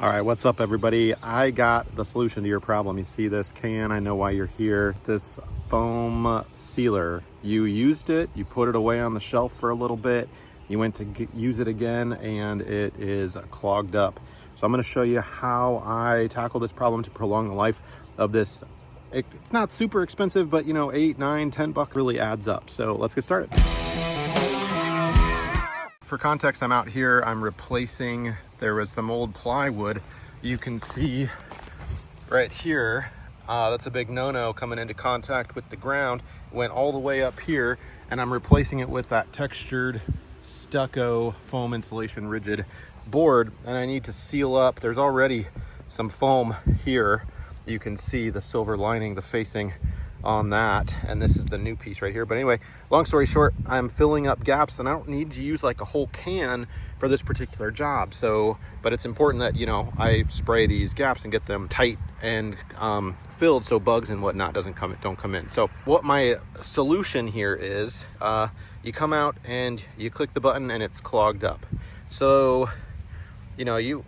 All right, what's up everybody? I got the solution to your problem. You see this can, I know why you're here. This foam sealer, you used it, you put it away on the shelf for a little bit, you went to use it again and it is clogged up. So I'm gonna show you how I tackle this problem to prolong the life of this. It's not super expensive, but you know, 8, 9, 10 bucks really adds up. So let's get started. For context, I'm out here, I'm replacing, there was some old plywood. You can see right here, that's a big no-no coming into contact with the ground. It went all the way up here, and I'm replacing it with that textured stucco foam insulation rigid board, and I need to seal up. There's already some foam here. You can see the silver lining, the facing on that, and this is the new piece right here. But anyway, long story short, I'm filling up gaps, and I don't need to use like a whole can for this particular job. So, but it's important that, you know, I spray these gaps and get them tight and filled so bugs and whatnot don't come in. So what my solution here is, you come out and you click the button and it's clogged up. So, you know, you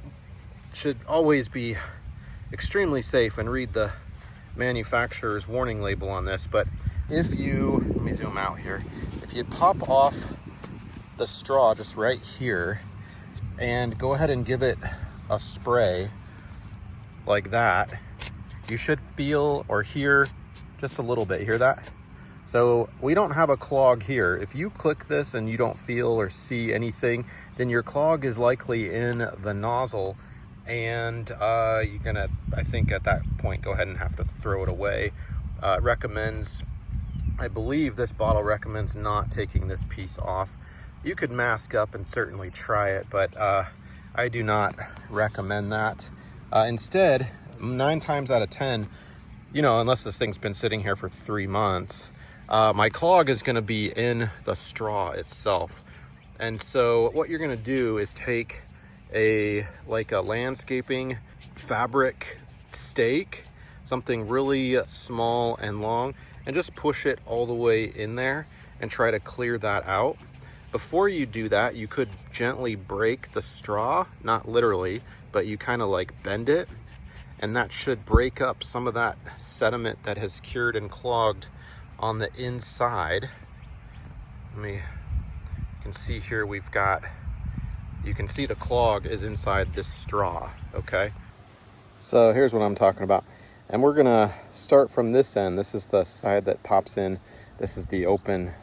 should always be extremely safe and read the manufacturer's warning label on this. But if you, let me zoom out here, if you pop off the straw just right here and go ahead and give it a spray like that, you should feel or hear just a little bit. Hear that? So we don't have a clog here. If you click this and you don't feel or see anything, then your clog is likely in the nozzle, and you're gonna, I think at that point, go ahead and have to throw it away. I believe this bottle recommends not taking this piece off. You could mask up and certainly try it, but I do not recommend that. Instead, 9 times out of 10, you know, unless this thing's been sitting here for 3 months, my clog is gonna be in the straw itself. And so what you're gonna do is take a landscaping fabric stake, something really small and long, and just push it all the way in there and try to clear that out. Before you do that, you could gently break the straw, not literally, but you kind of like bend it, and that should break up some of that sediment that has cured and clogged on the inside. You can see here you can see the clog is inside this straw, okay? So here's what I'm talking about. And we're gonna start from this end. This is the side that pops in. This is the open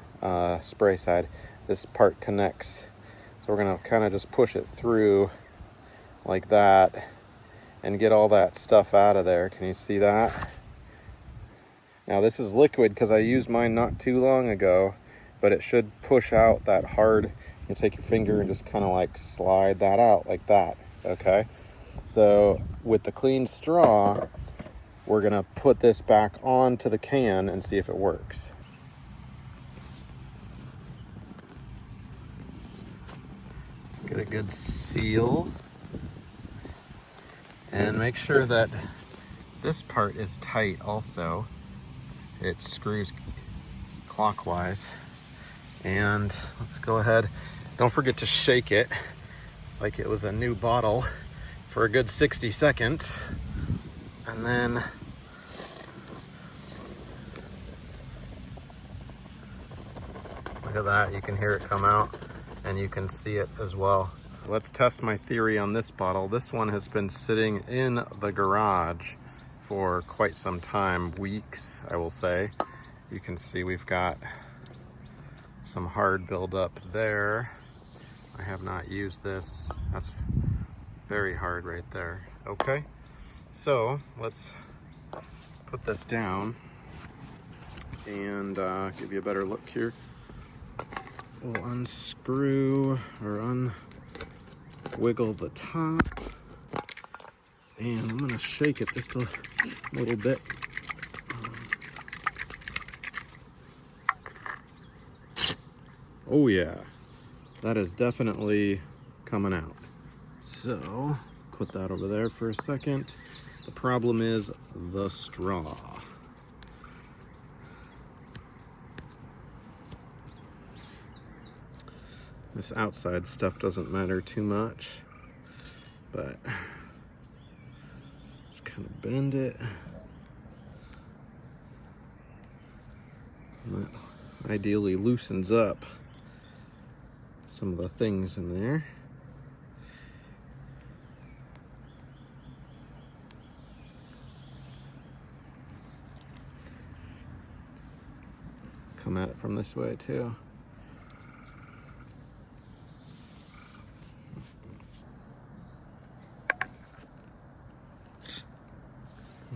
spray side. This part connects. So we're gonna kind of just push it through like that and get all that stuff out of there. Can you see that? Now this is liquid because I used mine not too long ago, but it should push out that hard. You take your finger and just kind of like slide that out like that, okay? So with the clean straw, we're gonna put this back onto the can and see if it works. Get a good seal. And make sure that this part is tight also. It screws clockwise. And let's go ahead. Don't forget to shake it like it was a new bottle for a good 60 seconds. And then look at that, you can hear it come out and you can see it as well. Let's test my theory on this bottle. This one has been sitting in the garage for quite some time, weeks, I will say. You can see we've got some hard buildup there. I have not used this. That's very hard right there. Okay, so let's put this down and give you a better look here. We'll unscrew or unwiggle the top, and I'm gonna shake it just a little bit. Oh yeah, that is definitely coming out. So, put that over there for a second. The problem is the straw. This outside stuff doesn't matter too much, but Just kind of bend it. And that ideally loosens up some of the things in there. Come at it from this way too.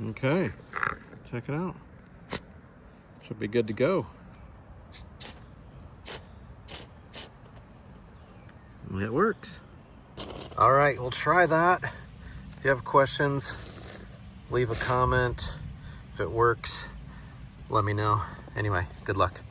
Okay, check it out. Should be good to go. It works. All right, we'll try that. If you have questions, leave a comment. If it works, let me know. Anyway, good luck.